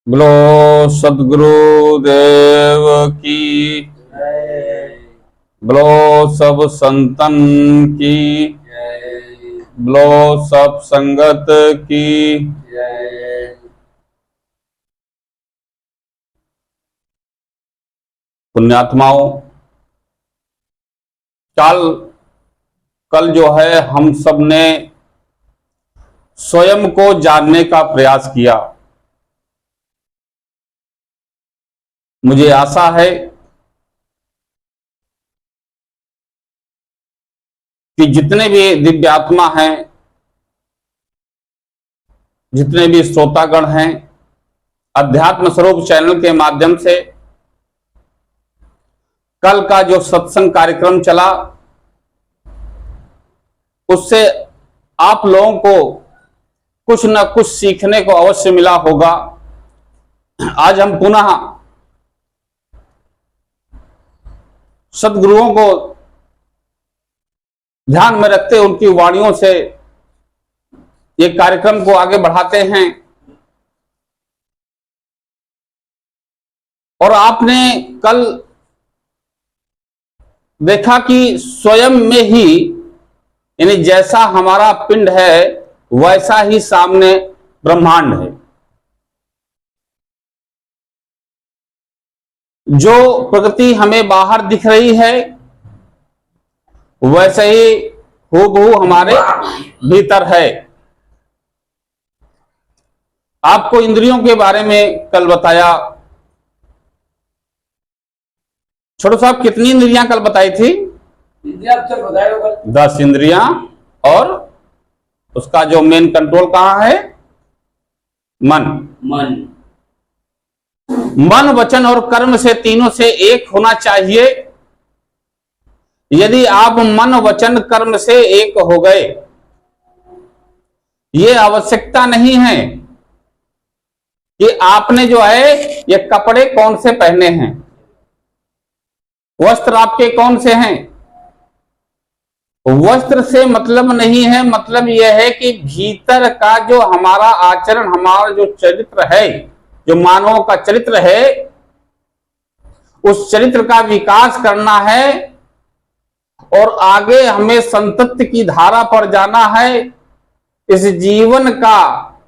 बोलो सदगुरु देव की, बोलो सब संतन की, बोलो सब संगत की। पुण्यात्माओं, कल जो है हम सब ने स्वयं को जानने का प्रयास किया। मुझे आशा है कि जितने भी दिव्यात्मा हैं, जितने भी श्रोतागण हैं, अध्यात्म स्वरूप चैनल के माध्यम से कल का जो सत्संग कार्यक्रम चला उससे आप लोगों को कुछ न कुछ सीखने को अवश्य मिला होगा। आज हम पुनः सद्गुरुओं को ध्यान में रखते उनकी वाणियों से ये कार्यक्रम को आगे बढ़ाते हैं। और आपने कल देखा कि स्वयं में ही, यानी जैसा हमारा पिंड है वैसा ही सामने ब्रह्मांड है। जो प्रकृति हमें बाहर दिख रही है वैसे ही हूबहू हमारे भीतर है। आपको इंद्रियों के बारे में कल बताया। छोटू साहब, कितनी इंद्रियां कल बताई थी? 10 इंद्रियां। और उसका जो मेन कंट्रोल कहां है? मन, वचन और कर्म से तीनों से एक होना चाहिए। यदि आप मन वचन कर्म से एक हो गए, ये आवश्यकता नहीं है कि आपने जो है ये कपड़े कौन से पहने हैं, वस्त्र आपके कौन से हैं। वस्त्र से मतलब नहीं है, मतलब यह है कि भीतर का जो हमारा आचरण, हमारा जो चरित्र है, जो मानव का चरित्र है, उस चरित्र का विकास करना है और आगे हमें संतत्व की धारा पर जाना है। इस जीवन का,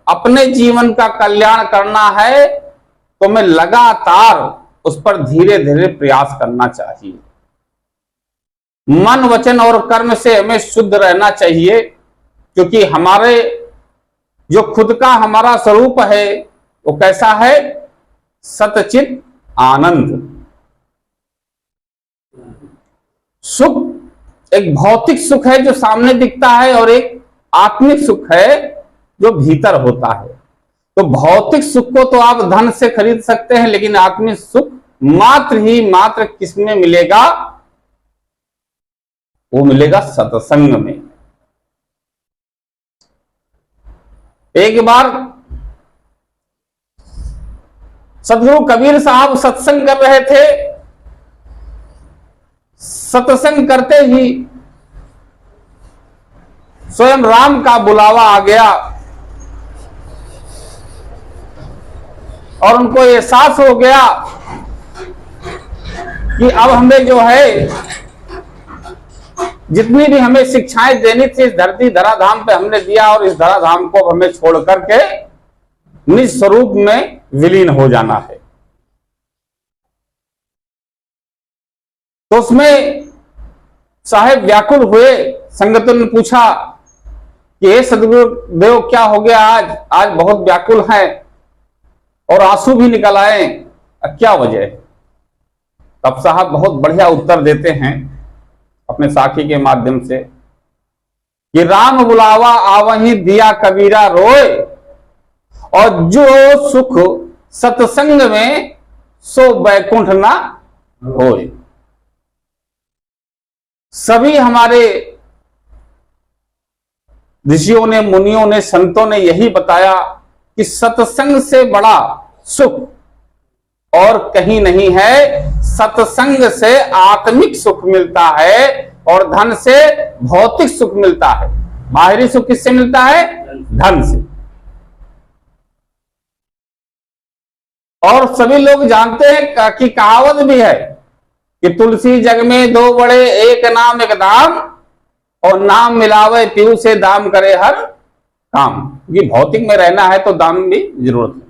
अपने जीवन का कल्याण करना है तो हमें लगातार उस पर धीरे धीरे प्रयास करना चाहिए। मन वचन और कर्म से हमें शुद्ध रहना चाहिए, क्योंकि हमारे जो खुद का हमारा स्वरूप है वो कैसा है? सतचित आनंद। सुख एक भौतिक सुख है जो सामने दिखता है, और एक आत्मिक सुख है जो भीतर होता है। तो भौतिक सुख को तो आप धन से खरीद सकते हैं, लेकिन आत्मिक सुख मात्र ही मात्र किसमें मिलेगा? वो मिलेगा सत्संग में। एक बार सदगुरु कबीर साहब सत्संग कर रहे थे। सत्संग करते ही स्वयं राम का बुलावा आ गया और उनको एहसास हो गया कि अब हमें जो है जितनी भी हमें शिक्षाएं देनी थी इस धरती धराधाम पे हमने दिया, और इस धराधाम को हमें छोड़ करके निज स्वरूप में विलीन हो जाना है। तो उसमें साहेब व्याकुल हुए। संगतों ने पूछा कि हे सदगुरु देव, क्या हो गया आज बहुत व्याकुल हैं और आंसू भी निकल आए, क्या वजह? तब साहब बहुत बढ़िया उत्तर देते हैं अपने साखी के माध्यम से कि राम बुलावा आवहीं दिया कबीरा रोए, और जो सुख सत्संग में सो बैकुंठ ना होए। सभी हमारे ऋषियों ने, मुनियों ने, संतों ने यही बताया कि सत्संग से बड़ा सुख और कहीं नहीं है। सत्संग से आत्मिक सुख मिलता है और धन से भौतिक सुख मिलता है। बाहरी सुख किससे मिलता है? धन से। और सभी लोग जानते हैं कि कहावत भी है कि तुलसी जग में दो बड़े, एक नाम एक दाम, और नाम मिलावे पीऊ से दाम करे हर काम। ये भौतिक में रहना है तो दाम भी जरूरत है।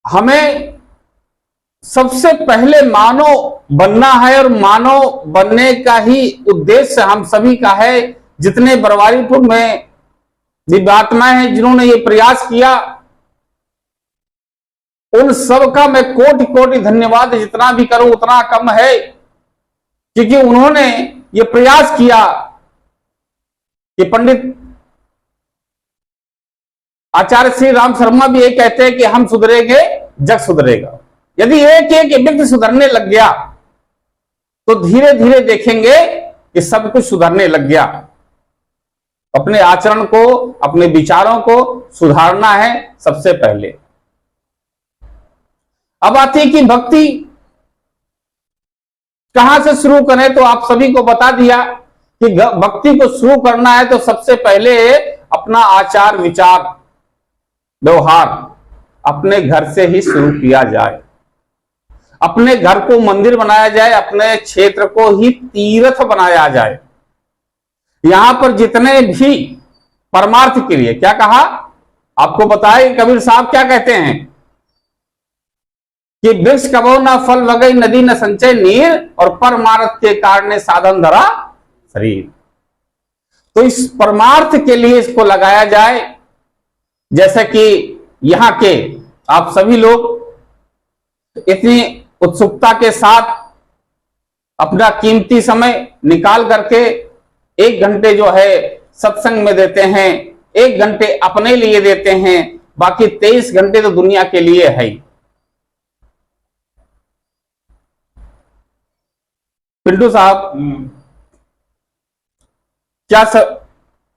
हमें सबसे पहले मानव बनना है, और मानव बनने का ही उद्देश्य हम सभी का है। जितने बरवारीपुर में दिव्यात्माएं हैं जिन्होंने ये प्रयास किया, उन सब का मैं कोटि कोटि धन्यवाद जितना भी करूं उतना कम है, क्योंकि उन्होंने ये प्रयास किया कि पंडित आचार्य श्री राम शर्मा भी ये कहते हैं कि हम सुधरेंगे जग सुधरेगा। यदि एक एक व्यक्ति सुधरने लग गया तो धीरे धीरे देखेंगे कि सब कुछ सुधरने लग गया। अपने आचरण को, अपने विचारों को सुधारना है सबसे पहले। अब आती है कि भक्ति कहां से शुरू करें, तो आप सभी को बता दिया कि भक्ति को शुरू करना है तो सबसे पहले अपना आचार विचार व्यवहार अपने घर से ही शुरू किया जाए। अपने घर को मंदिर बनाया जाए, अपने क्षेत्र को ही तीर्थ बनाया जाए। यहां पर जितने भी परमार्थ के लिए क्या कहा, आपको बताए कबीर साहब क्या कहते हैं कि वृक्ष कबो न फल वगई, नदी न संचय नीर, और परमार्थ के कारण साधन धरा शरीर। तो इस परमार्थ के लिए इसको लगाया जाए। जैसे कि यहां के आप सभी लोग इतनी उत्सुकता के साथ अपना कीमती समय निकाल करके 1 घंटे जो है सत्संग में देते हैं, 1 घंटे अपने लिए देते हैं, बाकी 23 घंटे तो दुनिया के लिए है ही। पिंटू साहब, क्या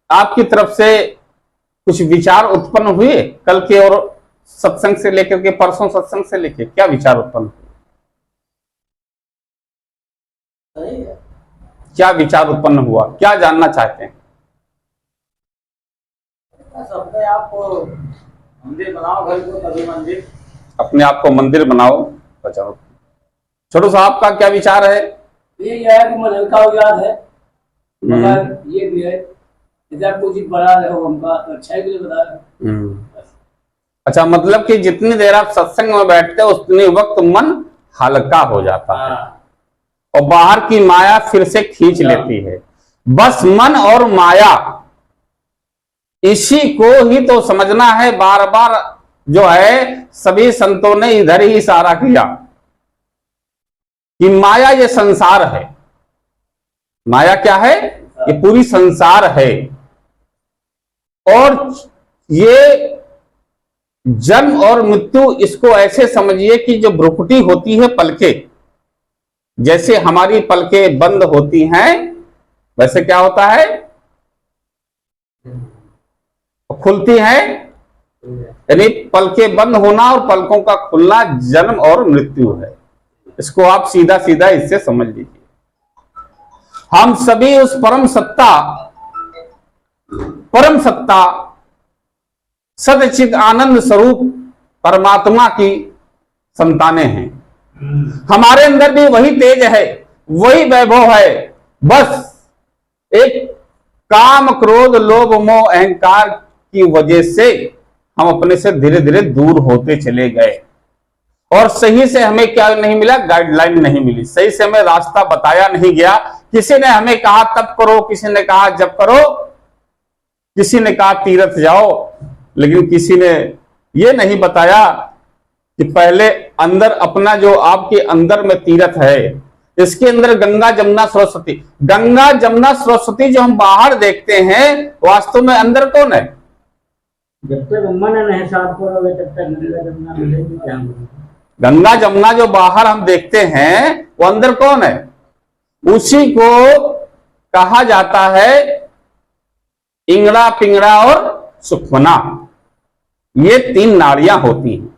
आपकी तरफ से कुछ विचार उत्पन्न हुए कल के और सत्संग से लेकर के परसों सत्संग से लेकर, क्या विचार उत्पन्न हुए? क्या विचार उत्पन्न हुआ, क्या जानना चाहते हैं? अपने आप को मंदिर बनाओ, घर को कभी मंदिर, अपने आप को मंदिर बनाओ बचाओ। छोटू साहब का क्या विचार है? ये है कि मन हल्का हो जाता है, मगर ये भी है इधर कुछ बड़ा है उनका तो अच्छा के लिए बता रहे। अच्छा, मतलब कि जितनी देर आप सत्संग में बैठते हो उतनी वक्त मन हल्का हो जाता है और बाहर की माया फिर से खींच लेती है। बस मन और माया, इसी को ही तो समझना है। बार बार जो है सभी संतों ने इधर ही इशारा किया कि माया ये संसार है। माया क्या है? ये पूरी संसार है। और ये जन्म और मृत्यु, इसको ऐसे समझिए कि जो भ्रुकुटी होती है पलके, जैसे हमारी पलके बंद होती हैं वैसे क्या होता है, खुलती हैं। यानी पलके बंद होना और पलकों का खुलना जन्म और मृत्यु है। इसको आप सीधा सीधा इससे समझ लीजिए। हम सभी उस परम सत्ता सदचित आनंद स्वरूप परमात्मा की संतानें हैं। हमारे अंदर भी वही तेज है, वही वैभव है। बस एक काम क्रोध लोभ मोह अहंकार की वजह से हम अपने से धीरे धीरे दूर होते चले गए और सही से हमें क्या नहीं मिला, गाइडलाइन नहीं मिली, सही से हमें रास्ता बताया नहीं गया। किसी ने हमें कहा तप करो, किसी ने कहा जप करो, किसी ने कहा तीर्थ जाओ, लेकिन किसी ने यह नहीं बताया कि पहले अंदर अपना जो आपके अंदर में तीर्थ है, इसके अंदर गंगा जमुना सरस्वती, गंगा जमुना सरस्वती जो हम बाहर देखते हैं वास्तव में अंदर कौन है? जब तक मन नहीं साफ करोगे तब तक गंगा जमुना मिलेगी क्या? गंगा जमुना जो बाहर हम देखते हैं वो अंदर कौन है? उसी को कहा जाता है इंगड़ा पिंगड़ा और सुखमना। ये 3 नाड़ियां होती हैं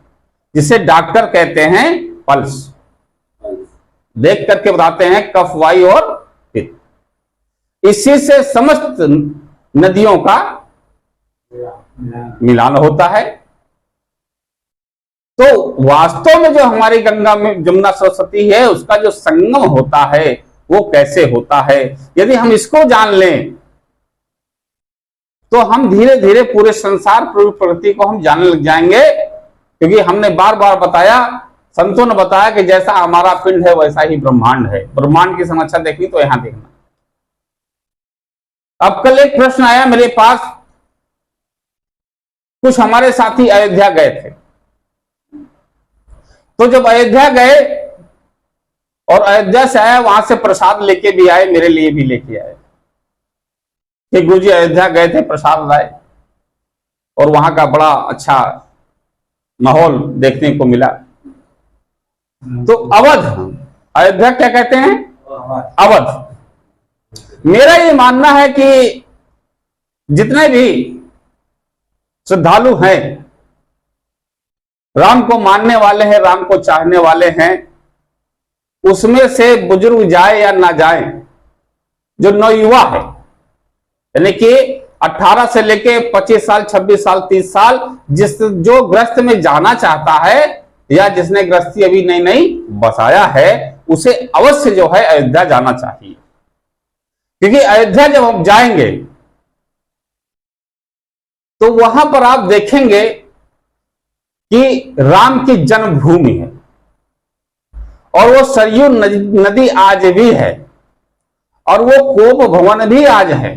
जिसे डॉक्टर कहते हैं पल्स। देख करके बताते हैं कफ वायु और पित्त। इसी से समस्त नदियों का मिलान होता है। तो वास्तव में जो हमारी गंगा में जमुना सरस्वती है, उसका जो संगम होता है वो कैसे होता है, यदि हम इसको जान लें तो हम धीरे धीरे पूरे संसार पूरी प्रकृति को हम जानने लग जाएंगे। क्योंकि हमने बार बार बताया, संतों ने बताया कि जैसा हमारा पिंड है वैसा ही ब्रह्मांड है। ब्रह्मांड की समस्या देखनी तो यहां देखना। अब कल एक प्रश्न आया मेरे पास, कुछ हमारे साथी अयोध्या गए थे। तो जब अयोध्या गए और अयोध्या से आया, वहां से प्रसाद लेके भी आए, मेरे लिए भी लेके आए कि गुरुजी अयोध्या गए थे, प्रसाद लाए, और वहां का बड़ा अच्छा माहौल देखने को मिला। तो अवध, अयोध्या क्या कहते हैं? अवध। मेरा ये मानना है कि जितने भी श्रद्धालु हैं, राम को मानने वाले हैं, राम को चाहने वाले हैं, उसमें से बुजुर्ग जाए या ना जाए, जो नवयुवा है, यानी कि 18 से लेके 25 साल, 26 साल, 30 साल, जो गृहस्थ में जाना चाहता है या जिसने गृहस्थी अभी नई नई बसाया है, उसे अवश्य जो है अयोध्या जाना चाहिए। क्योंकि अयोध्या जब हम जाएंगे तो वहां पर आप देखेंगे कि राम की जन्मभूमि है, और वो सरयू नदी आज भी है, और वो कोप भवन भी आज है,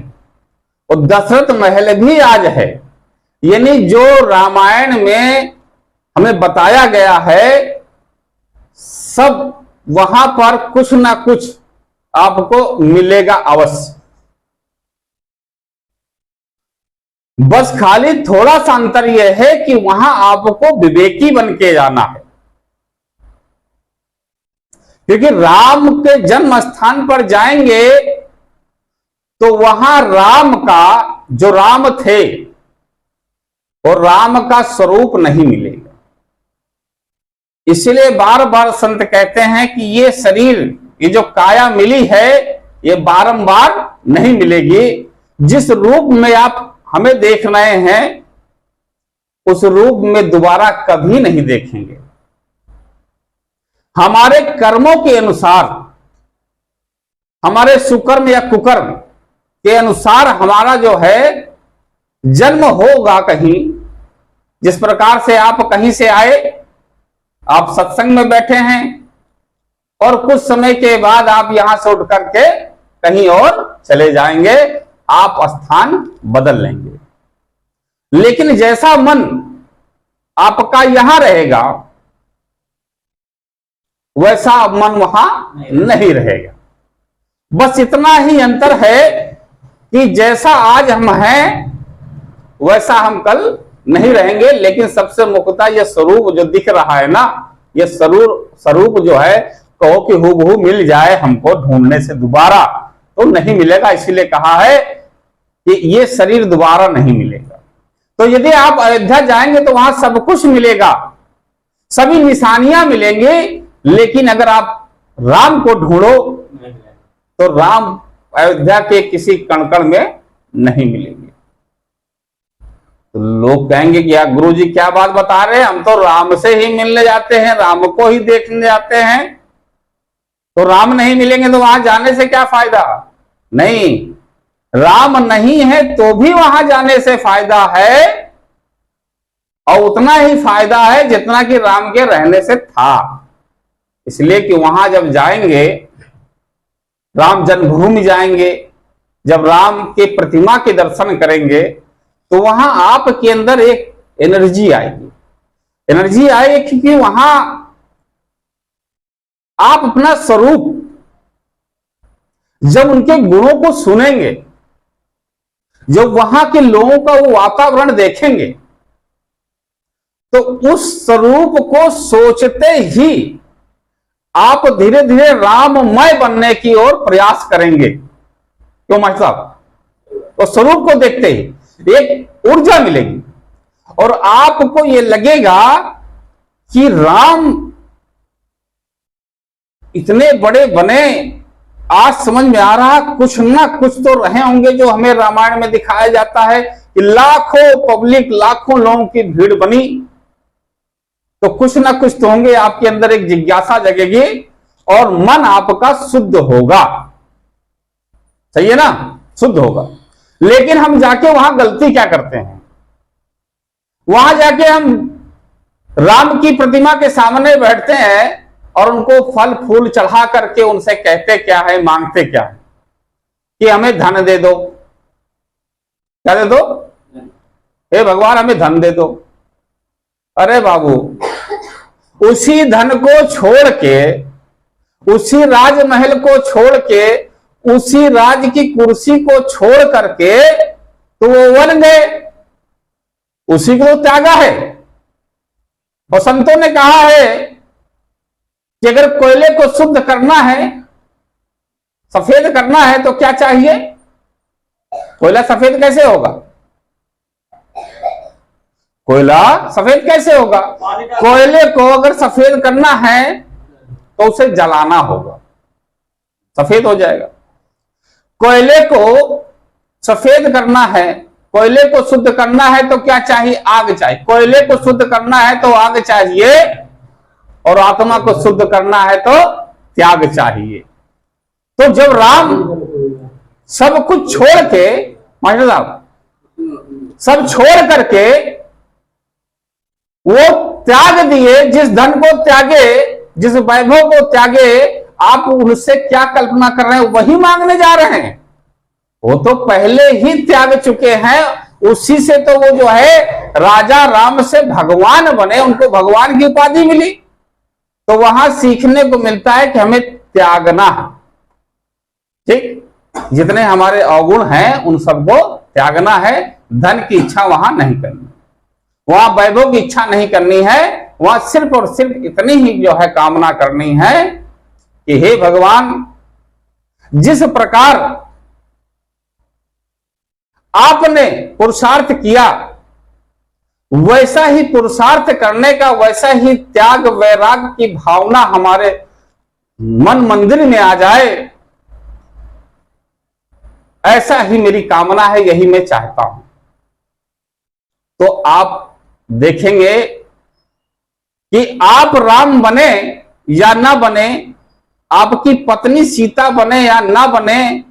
और दशरथ महल भी आज है। यानी जो रामायण में हमें बताया गया है, सब वहां पर कुछ ना कुछ आपको मिलेगा अवश्य। बस खाली थोड़ा सा अंतर यह है कि वहां आपको विवेकी बन के जाना है। क्योंकि राम के जन्म स्थान पर जाएंगे तो वहां राम का, जो राम थे, और राम का स्वरूप नहीं मिलेगा। इसलिए बार बार संत कहते हैं कि ये शरीर, ये जो काया मिली है, ये बारंबार नहीं मिलेगी। जिस रूप में आप हमें देख रहे हैं, उस रूप में दोबारा कभी नहीं देखेंगे। हमारे कर्मों के अनुसार, हमारे सुकर्म या कुकर्म के अनुसार हमारा जो है जन्म होगा कहीं। जिस प्रकार से आप कहीं से आए, आप सत्संग में बैठे हैं, और कुछ समय के बाद आप यहां से उठ करके कहीं और चले जाएंगे, आप स्थान बदल लेंगे। लेकिन जैसा मन आपका यहां रहेगा, वैसा मन वहां नहीं रहेगा। बस इतना ही अंतर है कि जैसा आज हम हैं, वैसा हम कल नहीं रहेंगे। लेकिन सबसे मुख्यतः यह स्वरूप जो दिख रहा है ना, यह स्वरूप जो है, कहो कि हूबहू मिल जाए हमको ढूंढने से दोबारा, तो नहीं मिलेगा। इसीलिए कहा है कि ये शरीर दोबारा नहीं मिलेगा। तो यदि आप अयोध्या जाएंगे तो वहां सब कुछ मिलेगा, सभी निशानियां मिलेंगी। लेकिन अगर आप राम को ढूंढो तो राम अयोध्या के किसी कण में नहीं मिलेंगे। तो लोग कहेंगे कि यार गुरुजी क्या बात बता रहे हैं, हम तो राम से ही मिलने जाते हैं, राम को ही देखने जाते हैं, तो राम नहीं मिलेंगे तो वहां जाने से क्या फायदा? नहीं, राम नहीं है तो भी वहां जाने से फायदा है, और उतना ही फायदा है जितना कि राम के रहने से था। इसलिए कि वहां जब जाएंगे, राम जन्मभूमि जाएंगे, जब राम के प्रतिमा के दर्शन करेंगे, तो वहां आपके अंदर एक एनर्जी आएगी। एनर्जी आएगी क्योंकि वहां आप अपना स्वरूप, जब उनके गुणों को सुनेंगे, जब वहां के लोगों का वो वातावरण देखेंगे, तो उस स्वरूप को सोचते ही आप धीरे धीरे राममय बनने की ओर प्रयास करेंगे। क्यों मास्टर साहब? तो स्वरूप को देखते ही एक ऊर्जा मिलेगी, और आपको यह लगेगा कि राम इतने बड़े बने, आज समझ में आ रहा कुछ ना कुछ तो रहे होंगे जो हमें रामायण में दिखाया जाता है, कि लाखों पब्लिक, लाखों लोगों की भीड़ बनी, तो कुछ ना कुछ तो होंगे, आपके अंदर एक जिज्ञासा जगेगी और मन आपका शुद्ध होगा। सही है ना, शुद्ध होगा। लेकिन हम जाके वहां गलती क्या करते हैं, वहां जाके हम राम की प्रतिमा के सामने बैठते हैं और उनको फल फूल चढ़ा करके उनसे कहते क्या है, मांगते क्या है कि हमें धन दे दो। क्या दे दो? हे भगवान हमें धन दे दो। अरे बाबू, उसी धन को छोड़ के, उसी राजमहल को छोड़ के, उसी राज की कुर्सी को छोड़ करके तो वो वन गए, उसी को त्यागा है। और संतों ने कहा है कि अगर कोयले को शुद्ध करना है, सफेद करना है, तो क्या चाहिए? कोयला सफेद कैसे होगा? कोयला सफेद कैसे होगा? कोयले को अगर सफेद करना है तो उसे जलाना होगा, सफेद हो जाएगा। कोयले को सफेद करना है, कोयले को शुद्ध करना है तो क्या चाहिए? आग चाहिए। कोयले को शुद्ध करना है तो आग चाहिए, और आत्मा को शुद्ध करना है तो त्याग चाहिए। तो जब राम सब कुछ छोड़ के, मास्टर साहब, सब छोड़ करके वो त्याग दिए, जिस धन को त्यागे, जिस वैभव को त्यागे, आप उनसे क्या कल्पना कर रहे हैं? वही मांगने जा रहे हैं। वो तो पहले ही त्याग चुके हैं, उसी से तो वो जो है राजा राम से भगवान बने, उनको भगवान की उपाधि मिली। तो वहां सीखने को मिलता है कि हमें त्यागना है। ठीक, जितने हमारे अवगुण हैं उन सबको त्यागना है। धन की इच्छा वहां नहीं करनी, वहां वैभव की इच्छा नहीं करनी है। वहां सिर्फ और सिर्फ इतनी ही जो है कामना करनी है कि हे भगवान, जिस प्रकार आपने पुरुषार्थ किया, वैसा ही पुरुषार्थ करने का, वैसा ही त्याग वैराग की भावना हमारे मन मंदिर में आ जाए, ऐसा ही मेरी कामना है, यही मैं चाहता हूं। तो आप देखेंगे कि आप राम बने या ना बने, आपकी पत्नी सीता बने या ना बने,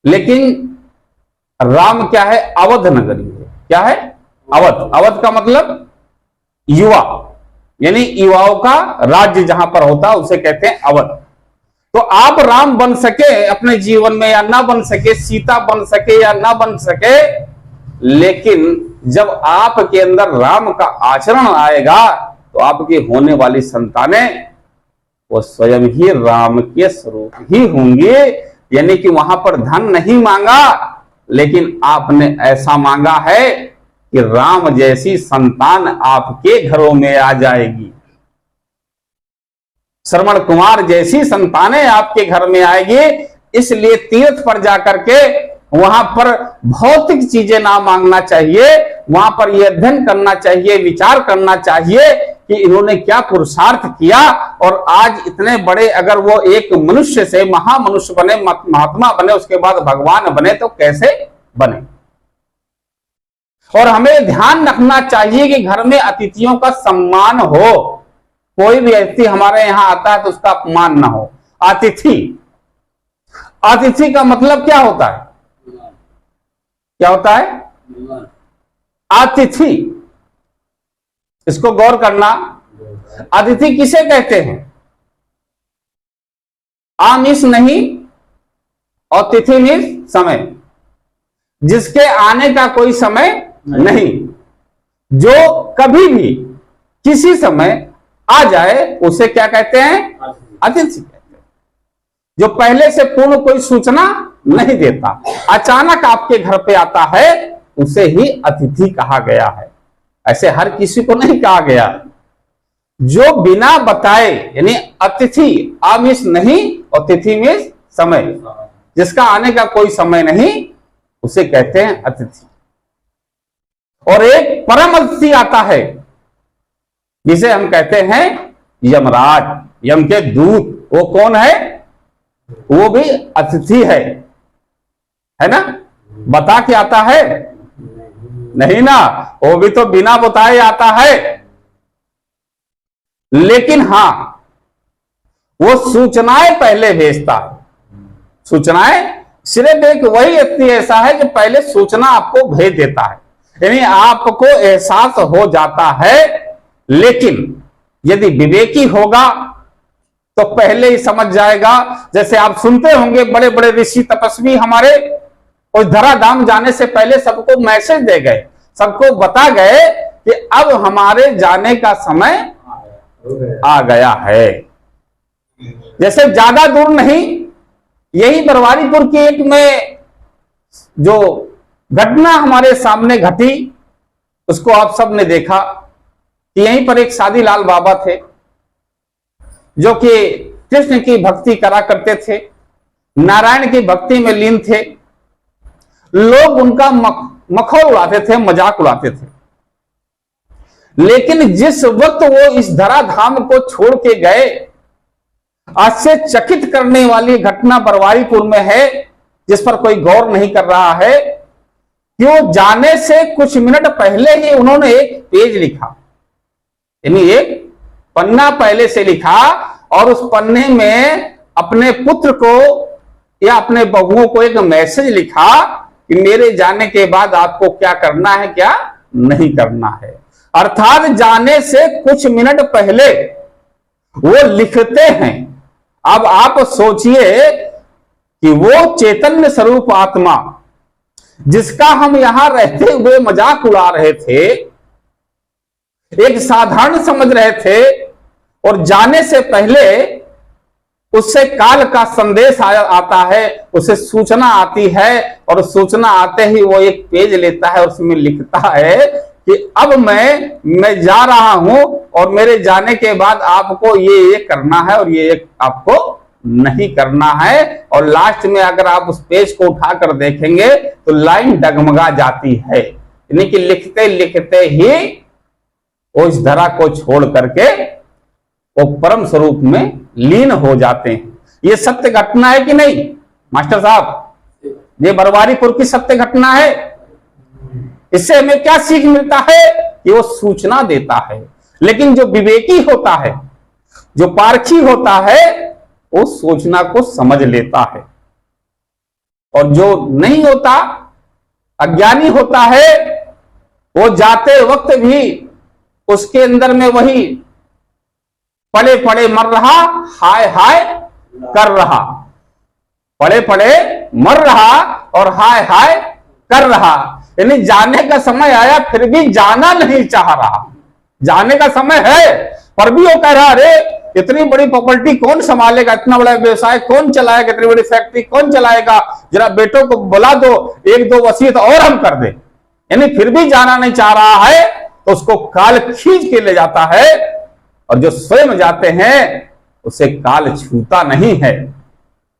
लेकिन राम क्या है? अवध नगरी है। क्या है? अवध। अवध का मतलब युवा, यानी युवाओं का राज्य जहां पर होता है उसे कहते हैं अवध। तो आप राम बन सके अपने जीवन में या ना बन सके, सीता बन सके या ना बन सके, लेकिन जब आपके अंदर राम का आचरण आएगा तो आपकी होने वाली संतानें वो स्वयं ही राम के स्वरूप ही होंगे। यानी कि वहां पर धन नहीं मांगा, लेकिन आपने ऐसा मांगा है कि राम जैसी संतान आपके घरों में आ जाएगी, श्रवण कुमार जैसी संतानें आपके घर में आएगी। इसलिए तीर्थ पर जाकर के वहां पर भौतिक चीजें ना मांगना चाहिए, वहां पर यह अध्ययन करना चाहिए, विचार करना चाहिए कि इन्होंने क्या पुरुषार्थ किया, और आज इतने बड़े अगर वो एक मनुष्य से महामनुष्य बने, महात्मा बने, उसके बाद भगवान बने, तो कैसे बने। और हमें ध्यान रखना चाहिए कि घर में अतिथियों का सम्मान हो। कोई भी अतिथि हमारे यहां आता है तो उसका अपमान ना हो। अतिथि, अतिथि का मतलब क्या होता है? क्या होता है? अतिथि। इसको गौर करना। अतिथि किसे कहते हैं? आमिष नहीं, और तिथि मीन समय, जिसके आने का कोई समय नहीं, जो कभी भी किसी समय आ जाए उसे क्या कहते हैं? अतिथि कहते हैं। जो पहले से पूर्ण कोई सूचना नहीं देता, अचानक आपके घर पे आता है, उसे ही अतिथि कहा गया है। ऐसे हर किसी को नहीं कहा गया। जो बिना बताए, यानी अतिथि, आमिष नहीं और तिथि में समय, जिसका आने का कोई समय नहीं, उसे कहते हैं अतिथि। और एक परम अतिथि आता है जिसे हम कहते हैं यमराज, यम के दूत। वो कौन है? वो भी अतिथि है ना? बता के आता है? नहीं ना, वो भी तो बिना बताए आता है। लेकिन हां, वो सूचनाएं पहले भेजता है। सूचनाएं सिर्फ एक वही व्यक्ति ऐसा है जो पहले सूचना आपको भेज देता है, यानी आपको एहसास हो जाता है। लेकिन यदि विवेकी होगा तो पहले ही समझ जाएगा। जैसे आप सुनते होंगे बड़े बड़े ऋषि तपस्वी हमारे उस धराधाम जाने से पहले सबको मैसेज दे गए, सबको बता गए कि अब हमारे जाने का समय आ गया है। जैसे ज्यादा दूर नहीं, यही बरवारीपुर की एक में जो घटना हमारे सामने घटी उसको आप सब ने देखा कि यहीं पर एक शादीलाल बाबा थे जो कि कृष्ण की भक्ति करा करते थे, नारायण की भक्ति में लीन थे। लोग उनका मखौल उड़ाते थे, मजाक उड़ाते थे। लेकिन जिस वक्त वो इस धराधाम को छोड़ के गए, आश्चर्यचकित करने वाली घटना बरवारीपुर में है जिस पर कोई गौर नहीं कर रहा है कि वो जाने से कुछ मिनट पहले ही उन्होंने एक पेज लिखा, यानी एक पन्ना पहले से लिखा और उस पन्ने में अपने पुत्र को या अपने बहुओं को एक मैसेज लिखा कि मेरे जाने के बाद आपको क्या करना है, क्या नहीं करना है। अर्थात जाने से कुछ मिनट पहले वो लिखते हैं। अब आप सोचिए कि वो चैतन्य स्वरूप आत्मा जिसका हम यहां रहते हुए मजाक उड़ा रहे थे, एक साधारण समझ रहे थे, और जाने से पहले उससे काल का संदेश आता है, उसे सूचना आती है, और सूचना आते ही वो एक पेज लेता है, उसमें लिखता है कि अब मैं जा रहा हूं और मेरे जाने के बाद आपको ये करना है और ये आपको नहीं करना है। और लास्ट में अगर आप उस पेज को उठाकर देखेंगे तो लाइन डगमगा जाती है, यानी कि लिखते लिखते ही वो इस धरा को छोड़ करके वो परम स्वरूप में लीन हो जाते हैं। ये सत्य घटना है कि नहीं मास्टर साहब? ये बरवारीपुर की सत्य घटना है। इससे हमें क्या सीख मिलता है कि वो सूचना देता है। लेकिन जो विवेकी होता है, जो पारखी होता है, वो सूचना को समझ लेता है। और जो नहीं होता, अज्ञानी होता है, वो जाते वक्त भी उसके अंदर में वही पड़े पड़े मर रहा, हाय हाय कर रहा, पड़े पड़े मर रहा और हाय हाय कर रहा। यानी जाने का समय आया फिर भी जाना नहीं चाह रहा। जाने का समय है पर भी वो कह रहा, अरे इतनी बड़ी प्रॉपर्टी कौन संभालेगा, इतना बड़ा व्यवसाय कौन चलाएगा, इतनी बड़ी फैक्ट्री कौन चलाएगा, जरा बेटों को बुला दो, एक दो वसीयत और हम कर दें। यानी फिर भी जाना नहीं चाह रहा है तो उसको काल खींच के ले जाता है, और जो स्वयं जाते हैं उसे काल छूता नहीं है,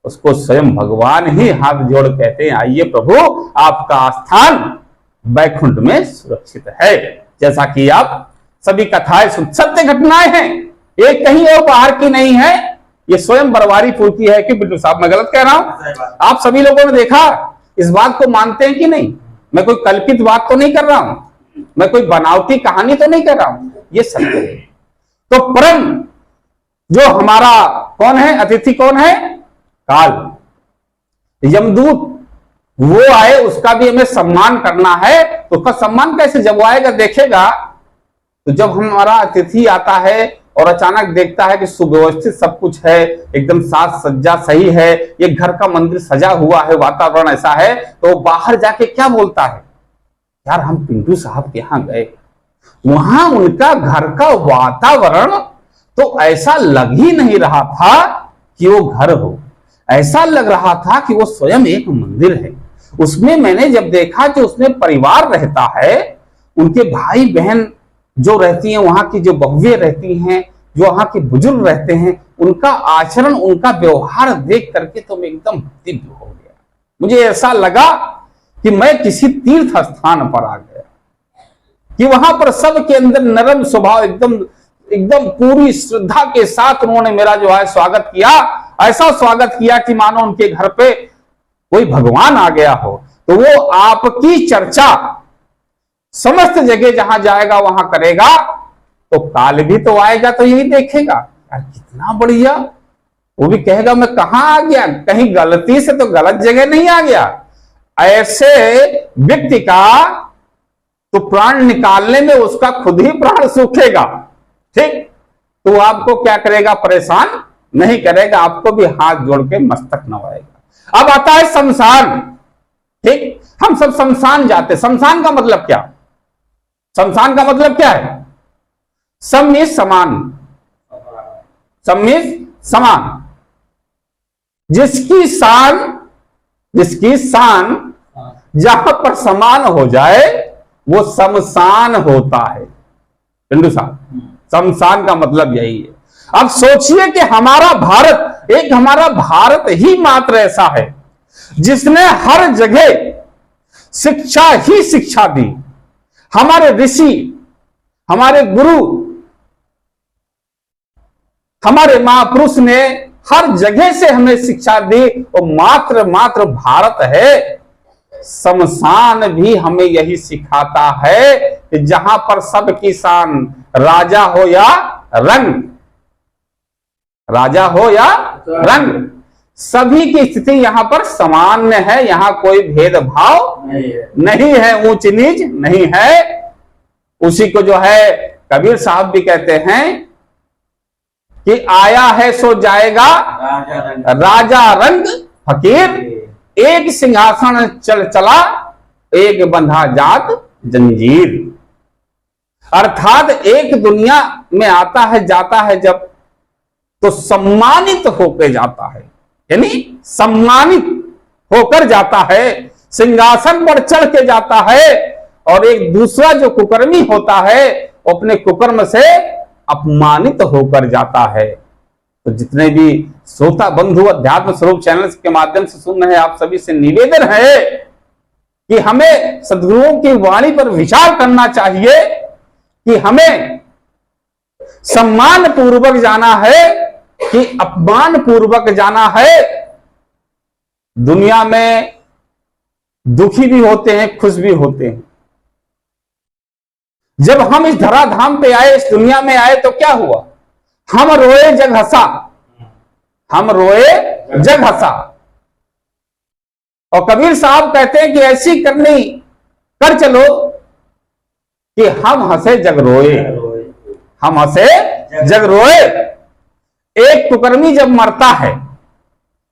उसको स्वयं भगवान ही हाथ जोड़ कहते हैं, आइए प्रभु आपका स्थान बैकुंठ में सुरक्षित है। जैसा कि आप सभी कथाएं सत्य घटनाएं हैं, एक कहीं और बाहर की नहीं है, ये स्वयं बरवारीपुर की है। कि बिट्टू साहब मैं गलत कह रहा हूं? आप सभी लोगों ने देखा, इस बात को मानते हैं कि नहीं? मैं कोई कल्पित बात तो नहीं कर रहा हूं, मैं कोई बनावटी कहानी तो नहीं कर रहा हूं, ये सत्य है। तो परम जो हमारा कौन है, अतिथि कौन है? काल, यमदूत, वो आए, उसका भी हमें सम्मान करना है। तो उसका सम्मान कैसे? जब वो आएगा देखेगा, तो जब हमारा अतिथि आता है और अचानक देखता है कि सुव्यवस्थित सब कुछ है, एकदम साज सज्जा सही है, ये घर का मंदिर सजा हुआ है, वातावरण ऐसा है, तो बाहर जाके क्या बोलता है, यार हम पिंटू साहब के यहां गए, वहां उनका घर का वातावरण तो ऐसा लग ही नहीं रहा था कि वो घर हो, ऐसा लग रहा था कि वो स्वयं एक मंदिर है। उसमें मैंने जब देखा कि उसमें परिवार रहता है, उनके भाई बहन जो रहती हैं, वहां की जो बहुएं रहती हैं, जो वहां के बुजुर्ग रहते हैं, उनका आचरण, उनका व्यवहार देख करके तो मैं एकदम दिव्य हो गया। मुझे ऐसा लगा कि मैं किसी तीर्थ स्थान पर आ गया, कि वहां पर सबके अंदर नरम स्वभाव, एकदम पूरी श्रद्धा के साथ उन्होंने मेरा जो है स्वागत किया। ऐसा स्वागत किया कि मानो उनके घर पे कोई भगवान आ गया हो। तो वो आपकी चर्चा समस्त जगह जहां जाएगा वहां करेगा, तो काल भी तो आएगा तो यही देखेगा, यार कितना बढ़िया। वो भी कहेगा मैं कहां आ गया, कहीं गलती से तो गलत जगह नहीं आ गया। ऐसे व्यक्ति का तो प्राण निकालने में उसका खुद ही प्राण सूखेगा, ठीक। तो आपको क्या करेगा, परेशान नहीं करेगा, आपको भी हाथ जोड़ के मस्तक नवाएगा। अब आता है शमशान, ठीक। हम सब शमशान जाते। शमशान का मतलब क्या, शमशान का मतलब क्या है? सम मीन्स समान, सम मीन्स समान। जिसकी शान जहां पर समान हो जाए वो शमशान होता है। पिंडू साहब, शमशान का मतलब यही है। अब सोचिए कि हमारा भारत ही मात्र ऐसा है जिसने हर जगह शिक्षा ही शिक्षा दी। हमारे ऋषि, हमारे गुरु, हमारे महापुरुष ने हर जगह से हमें शिक्षा दी, और मात्र भारत है। शमशान भी हमें यही सिखाता है कि जहां पर सबकी शान, राजा हो या रंग, राजा हो या रंग, सभी की स्थिति यहां पर सामान्य है। यहां कोई भेदभाव नहीं है, ऊंच नीच नहीं है। उसी को जो है कबीर साहब भी कहते हैं कि आया है सो जाएगा राजा रंग फकीर, एक सिंहासन चला एक बंधा जात जंजीर। अर्थात एक दुनिया में आता है जाता है जब, तो सम्मानित होकर जाता है, यानी सम्मानित होकर जाता है, सिंहासन पर चढ़ के जाता है। और एक दूसरा जो कुकर्मी होता है वो अपने कुकर्म से अपमानित होकर जाता है। तो जितने भी श्रोता बंधु अध्यात्म स्वरूप चैनल के माध्यम से सुन रहे हैं, आप सभी से निवेदन है कि हमें सद्गुरुओं की वाणी पर विचार करना चाहिए कि हमें सम्मान पूर्वक जाना है कि अपमान पूर्वक जाना है। दुनिया में दुखी भी होते हैं, खुश भी होते हैं। जब हम इस धराधाम पे आए, इस दुनिया में आए, तो क्या हुआ? हम रोए जग हंसा, हम रोए जग हंसा। और कबीर साहब कहते हैं कि ऐसी करनी कर चलो कि हम हंसे जग रोए, हम हंसे जग रोए। एक कुकर्मी जब मरता है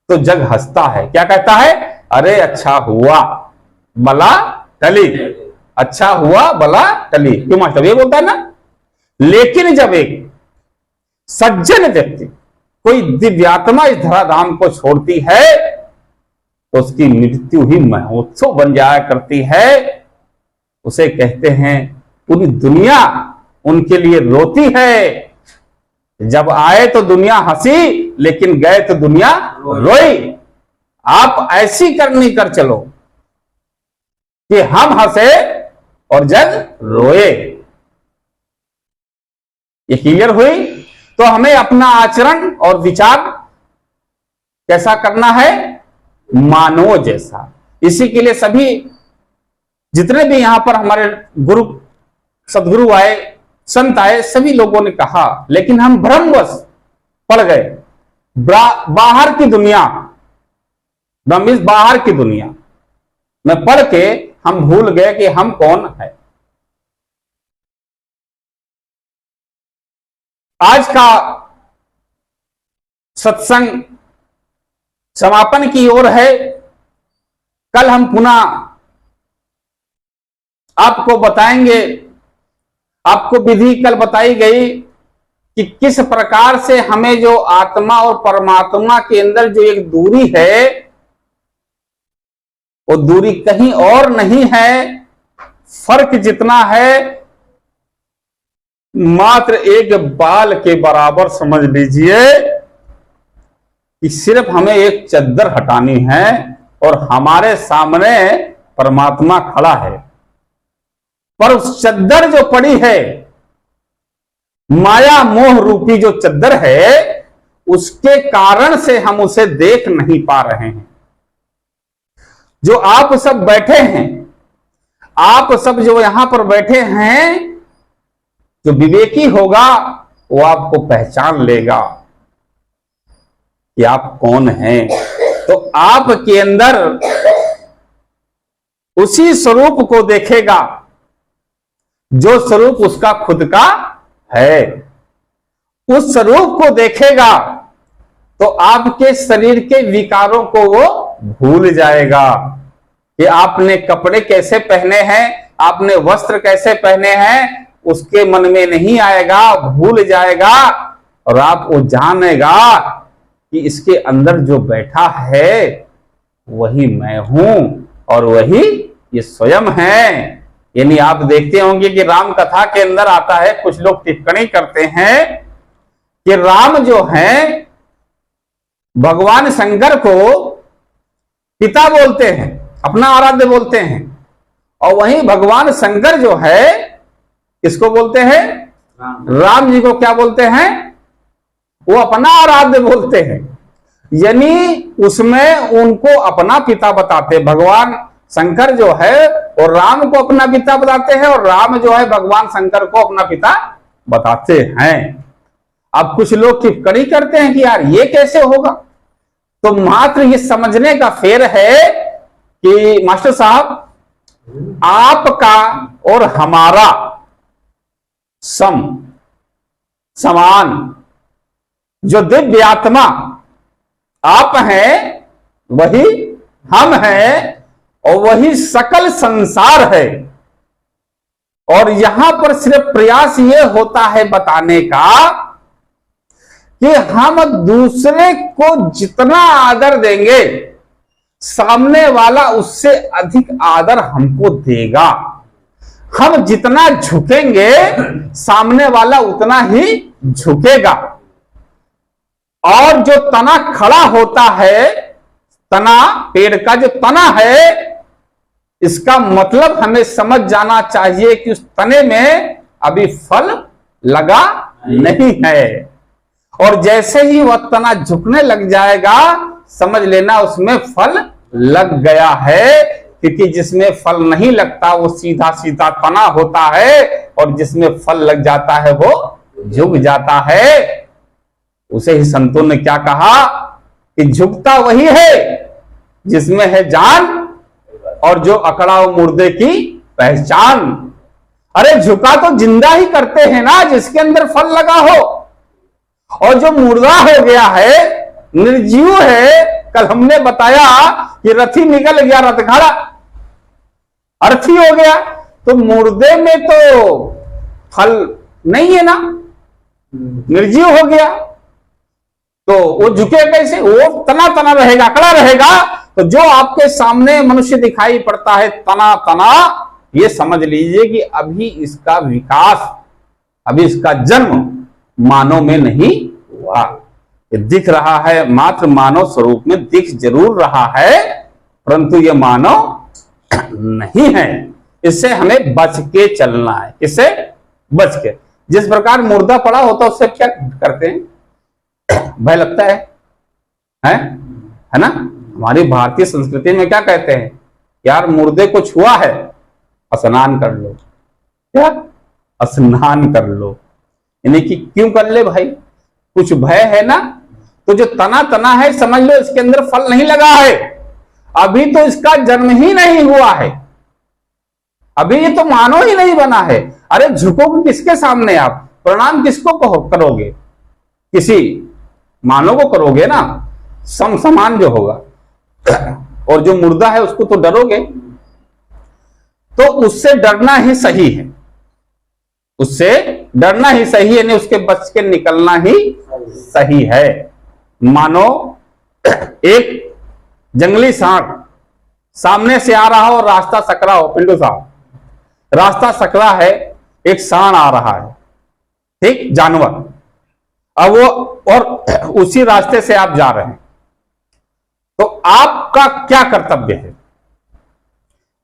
तो जग हंसता है, क्या कहता है? अरे अच्छा हुआ भला टली, अच्छा हुआ भला टली। क्यों मास्टर ये बोलता है ना। लेकिन जब एक सज्जन व्यक्ति, कोई दिव्यात्मा इस धराधाम को छोड़ती है तो उसकी मृत्यु ही महोत्सव बन जाया करती है। उसे कहते हैं पूरी दुनिया उनके लिए रोती है। जब आए तो दुनिया हंसी, लेकिन गए तो दुनिया रोई। आप ऐसी करनी कर चलो कि हम हंसे और जग रोए। ये क्लियर हुई? तो हमें अपना आचरण और विचार कैसा करना है? मानव जैसा। इसी के लिए सभी जितने भी यहां पर हमारे गुरु सदगुरु आए, संत आए, सभी लोगों ने कहा, लेकिन हम भ्रमवश पड़ गए। बाहर की दुनिया, बाहर की दुनिया में पढ़ के हम भूल गए कि हम कौन है। आज का सत्संग समापन की ओर है। कल हम पुनः आपको बताएंगे, आपको विधि कल बताई गई कि किस प्रकार से हमें जो आत्मा और परमात्मा के अंदर जो एक दूरी है, वो दूरी कहीं और नहीं है। फर्क जितना है मात्र एक बाल के बराबर समझ लीजिए कि सिर्फ हमें एक चद्दर हटानी है और हमारे सामने परमात्मा खड़ा है। पर उस चद्दर जो पड़ी है, माया मोह रूपी जो चद्दर है, उसके कारण से हम उसे देख नहीं पा रहे हैं। जो आप सब बैठे हैं, आप सब जो यहां पर बैठे हैं, जो विवेकी होगा वो आपको पहचान लेगा कि आप कौन हैं। तो आपके अंदर उसी स्वरूप को देखेगा जो स्वरूप उसका खुद का है। उस स्वरूप को देखेगा तो आपके शरीर के विकारों को वो भूल जाएगा कि आपने कपड़े कैसे पहने हैं, आपने वस्त्र कैसे पहने हैं, उसके मन में नहीं आएगा, भूल जाएगा। और आप वो जानेगा कि इसके अंदर जो बैठा है वही मैं हूं और वही ये स्वयं है। यानी आप देखते होंगे कि राम कथा के अंदर आता है, कुछ लोग टिप्पणी करते हैं कि राम जो है भगवान शंकर को पिता बोलते हैं, अपना आराध्य बोलते हैं, और वहीं भगवान शंकर जो है किसको बोलते हैं? राम जी को क्या बोलते हैं? वो अपना आराध्य बोलते हैं। यानी उसमें उनको अपना पिता बताते, भगवान शंकर जो है और राम को अपना पिता बताते हैं, और राम जो है भगवान शंकर को अपना पिता बताते हैं। अब कुछ लोग टिप्पणी करते हैं कि यार ये कैसे होगा? तो मात्र ये समझने का फेर है कि मास्टर साहब आपका और हमारा समान जो दिव्य आत्मा आप हैं वही हम हैं और वही सकल संसार है। और यहां पर सिर्फ प्रयास ये होता है बताने का कि हम दूसरे को जितना आदर देंगे सामने वाला उससे अधिक आदर हमको देगा। हम जितना झुकेंगे सामने वाला उतना ही झुकेगा। और जो तना खड़ा होता है, तना पेड़ का जो तना है, इसका मतलब हमें समझ जाना चाहिए कि उस तने में अभी फल लगा नहीं है। और जैसे ही वह तना झुकने लग जाएगा समझ लेना उसमें फल लग गया है। क्योंकि जिसमें फल नहीं लगता वो सीधा सीधा तना होता है, और जिसमें फल लग जाता है वो झुक जाता है। उसे ही संतों ने क्या कहा कि झुकता वही है जिसमें है जान, और जो अकड़ा हो मुर्दे की पहचान। अरे झुका तो जिंदा ही करते हैं ना जिसके अंदर फल लगा हो, और जो मुर्दा हो गया है, निर्जीव है, कल हमने बताया कि रथी निकल गया, रथघाड़ा अर्थी हो गया, तो मुर्दे में तो फल नहीं है ना, निर्जीव हो गया, तो वो झुके कैसे? वो तना तना रहेगा, अकड़ा रहेगा। तो जो आपके सामने मनुष्य दिखाई पड़ता है तना तना, ये समझ लीजिए कि अभी इसका विकास, अभी इसका जन्म मानव में नहीं हुआ। ये दिख रहा है, मात्र मानव स्वरूप में दिख जरूर रहा है, परंतु ये मानव नहीं है। इससे हमें बच के चलना है। इससे बच के, जिस प्रकार मुर्दा पड़ा होता है उससे क्या करते हैं? भय लगता है ना? हमारी भारतीय संस्कृति में क्या कहते हैं? यार मुर्दे को छुआ है, स्नान कर लो। क्या? स्नान कर लो। यानी कि क्यों कर ले भाई? कुछ भय है ना? तो जो तना तना है समझ लो इसके अंदर फल नहीं लगा है, अभी तो इसका जन्म ही नहीं हुआ है, अभी ये तो मानव ही नहीं बना है। अरे झुकोगे किसके सामने? आप प्रणाम किसको करोगे? किसी मानव को करोगे ना, समान जो होगा। और जो मुर्दा है उसको तो डरोगे। तो उससे डरना ही सही है, उससे डरना ही सही है, नहीं उसके बच के निकलना ही सही है। मानो एक जंगली सांप सामने से आ रहा हो, रास्ता सकरा हो, पिंटू साहब रास्ता सकरा है, एक सांड आ रहा है, ठीक, जानवर, अब वो और उसी रास्ते से आप जा रहे हैं, तो आपका क्या कर्तव्य है?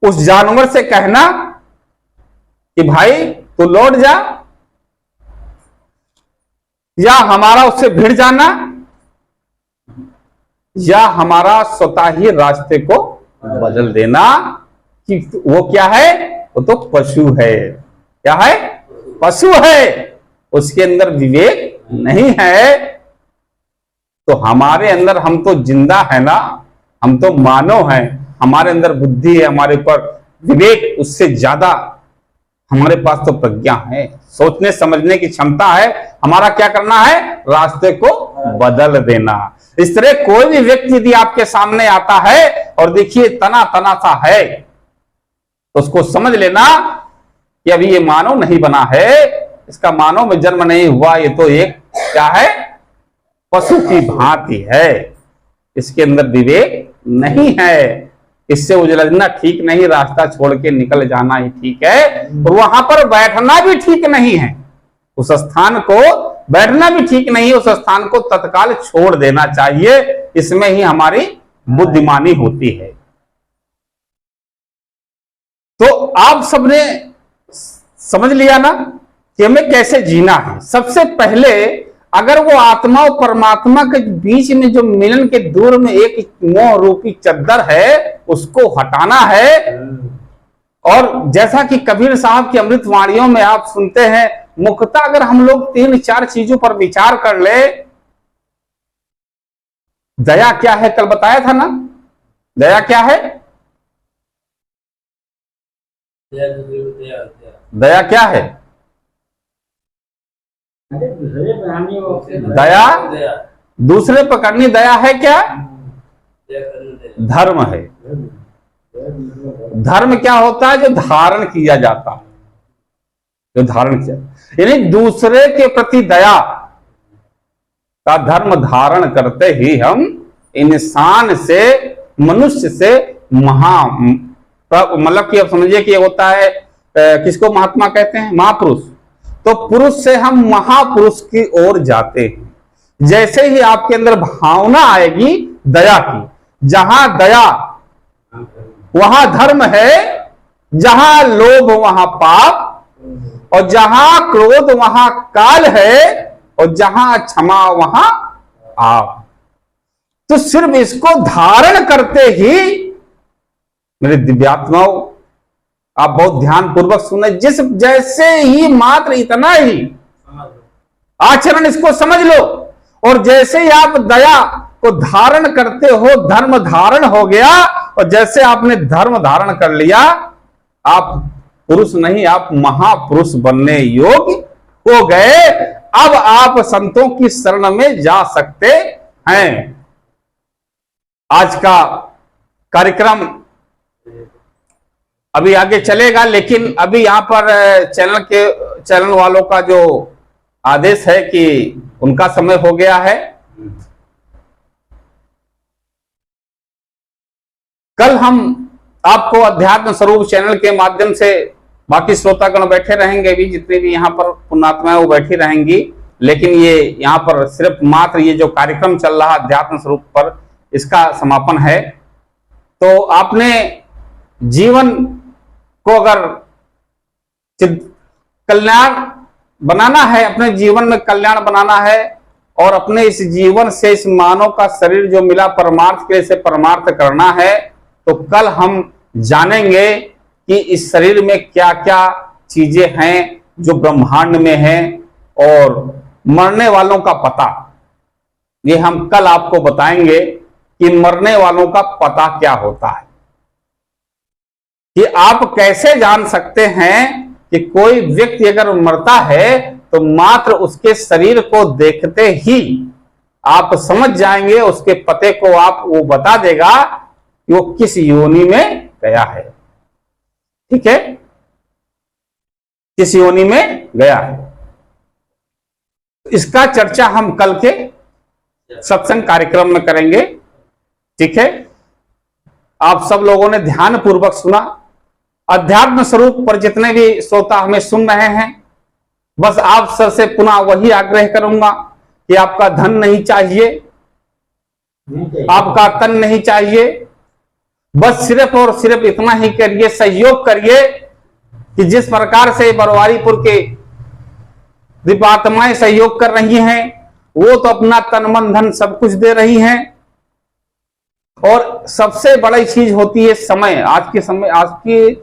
उस जानवर से कहना कि भाई तू लौट जा, या हमारा उससे भिड़ जाना, या हमारा स्वतः ही रास्ते को बदल देना। कि वो क्या है? वो तो पशु है। क्या है? पशु है, उसके अंदर विवेक नहीं है। तो हमारे अंदर, हम तो जिंदा है ना, हम तो मानव हैं, हमारे अंदर बुद्धि है, हमारे ऊपर विवेक, उससे ज्यादा हमारे पास तो प्रज्ञा है, सोचने समझने की क्षमता है। हमारा क्या करना है? रास्ते को बदल देना। इस तरह कोई भी व्यक्ति यदि आपके सामने आता है और देखिए तना तना सा है, तो उसको समझ लेना कि अभी ये मानव नहीं बना है, इसका मानव में जन्म नहीं हुआ, ये तो एक क्या है? पशु की भांति है, इसके अंदर विवेक नहीं है। इससे उलझना ठीक नहीं, रास्ता छोड़ के निकल जाना ही ठीक है, और वहां पर बैठना भी ठीक नहीं है। उस स्थान को बैठना भी ठीक नहीं है, उस स्थान को तत्काल छोड़ देना चाहिए। इसमें ही हमारी बुद्धिमानी होती है। तो आप सबने समझ लिया ना कि हमें कैसे जीना है। सबसे पहले अगर वो आत्मा और परमात्मा के बीच में जो मिलन के दूर में एक मोह रूपी चद्दर है, उसको हटाना है। और जैसा कि कबीर साहब की अमृत वाणियों में आप सुनते हैं, मुख्यतः अगर हम लोग 3-4 चीजों पर विचार कर ले। दया क्या है? कल बताया था ना, दया क्या है? दया क्या है? दया दूसरे पर करनी दया है क्या? धर्म है। धर्म क्या होता है? जो धारण किया जाता है, जो धारण किया, यानी दूसरे के प्रति दया का धर्म धारण करते ही हम इंसान से, मनुष्य से मतलब कि अब समझिए कि होता है किसको महात्मा कहते हैं? महापुरुष। तो पुरुष से हम महापुरुष की ओर जाते हैं। जैसे ही आपके अंदर भावना आएगी दया की, जहां दया वहां धर्म है, जहां लोभ वहां पाप, और जहां क्रोध वहां काल है, और जहां क्षमा वहां आप। तो सिर्फ इसको धारण करते ही, मेरे दिव्यात्माओं आप बहुत ध्यान पूर्वक सुने, जिस जैसे ही मात्र इतना ही आचरण, इसको समझ लो। और जैसे ही आप दया को धारण करते हो, धर्म धारण हो गया। और जैसे आपने धर्म धारण कर लिया, आप पुरुष नहीं, आप महापुरुष बनने योग्य हो गए। अब आप संतों की शरण में जा सकते हैं। आज का कार्यक्रम अभी आगे चलेगा, लेकिन अभी यहां पर चैनल वालों का जो आदेश है कि उनका समय हो गया है। कल हम आपको अध्यात्म स्वरूप चैनल के माध्यम से, बाकी श्रोतागण बैठे रहेंगे भी, जितने भी यहाँ पर पुण्यात्माएं वो बैठी रहेंगी, लेकिन ये यहाँ पर सिर्फ मात्र ये जो कार्यक्रम चल रहा अध्यात्म स्वरूप पर, इसका समापन है। तो आपने जीवन को अगर कल्याण बनाना है, अपने जीवन में कल्याण बनाना है, और अपने इस जीवन से, इस मानव का शरीर जो मिला परमार्थ के लिए, से परमार्थ करना है, तो कल हम जानेंगे कि इस शरीर में क्या क्या चीजें हैं जो ब्रह्मांड में हैं, और मरने वालों का पता, ये हम कल आपको बताएंगे कि मरने वालों का पता क्या होता है, कि आप कैसे जान सकते हैं कि कोई व्यक्ति अगर मरता है तो मात्र उसके शरीर को देखते ही आप समझ जाएंगे, उसके पते को आप वो बता देगा कि वो किस योनि में गया है। ठीक है, किस योनि में गया है। इसका चर्चा हम कल के सत्संग कार्यक्रम में करेंगे। ठीक है, आप सब लोगों ने ध्यान पूर्वक सुना। अध्यात्म स्वरूप पर जितने भी श्रोता हमें सुन रहे हैं, बस आप सर से पुनः वही आग्रह करूंगा कि आपका धन नहीं चाहिए, आपका तन नहीं चाहिए, बस सिर्फ और सिर्फ इतना ही करिए, सहयोग करिए कि जिस प्रकार से बरवारीपुर के दिव्यात्माएं सहयोग कर रही हैं, वो तो अपना तन मन धन सब कुछ दे रही हैं। और सबसे बड़ी चीज होती है समय। आज के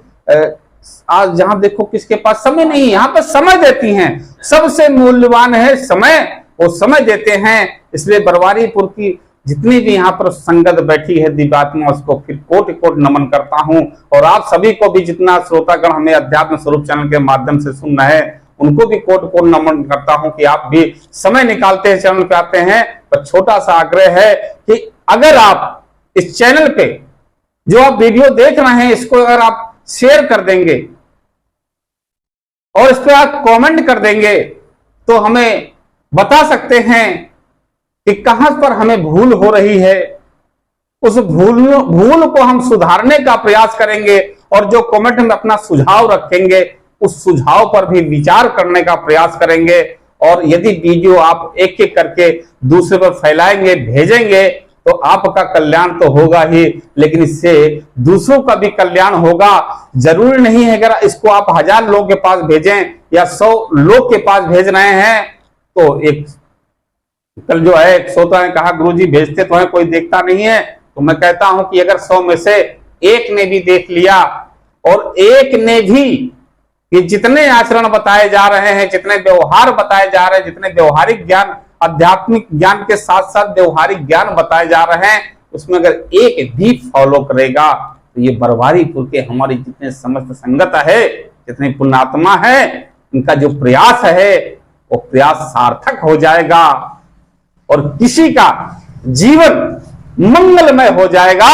आज जहां देखो किसके पास समय नहीं है, यहाँ पे समय देती हैं। सबसे मूल्यवान है समय, वो समय देते हैं। इसलिए बरवारीपुर की जितनी भी यहाँ पर संगत बैठी है दिव्यात्मा, उसको फिर कोटि कोटि नमन करता हूँ। और आप सभी को भी जितना श्रोतागण हमें अध्यात्म स्वरूप चैनल के माध्यम से सुन रहे हैं, उनको भी कोटि कोटि नमन करता हूँ कि आप भी समय निकालते हैं, चैनल पे आते हैं। पर छोटा सा आग्रह है कि अगर आप इस चैनल पे जो आप वीडियो देख रहे हैं, इसको अगर आप शेयर कर देंगे और इस पर आप कमेंट कर देंगे, तो हमें बता सकते हैं कि कहां पर हमें भूल हो रही है। उस भूल को हम सुधारने का प्रयास करेंगे और जो कमेंट में अपना सुझाव रखेंगे, उस सुझाव पर भी विचार करने का प्रयास करेंगे। और यदि वीडियो आप एक एक करके दूसरे पर फैलाएंगे, भेजेंगे, तो आपका कल्याण तो होगा ही, लेकिन इससे दूसरों का भी कल्याण होगा। जरूरी नहीं है अगर इसको आप 1000 लोगों के पास भेजें या 100 लोग के पास भेज रहे हैं, तो एक कल जो है एक श्रोता ने कहा गुरुजी भेजते तो है, कोई देखता नहीं है। तो मैं कहता हूं कि अगर 100 में से एक ने भी देख लिया और एक ने भी ये जितने आचरण बताए जा रहे हैं, जितने व्यवहार बताए जा रहे हैं, जितने व्यवहारिक ज्ञान, आध्यात्मिक ज्ञान के साथ साथ व्यवहारिक ज्ञान बताए जा रहे हैं, उसमें अगर एक भी फॉलो करेगा, तो ये बरवारीपुर के हमारी जितने समस्त संगत है, जितने पुण्यात्मा है, इनका जो प्रयास है वो प्रयास सार्थक हो जाएगा और किसी का जीवन मंगलमय हो जाएगा।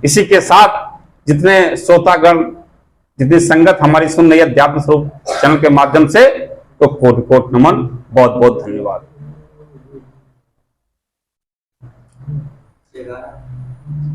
इसी के साथ जितने श्रोतागण, जितनी संगत हमारी सुन रही है अध्यात्म स्वरूप चैनल के माध्यम से, तो कोटि कोटि नमन, बहुत बहुत धन्यवाद।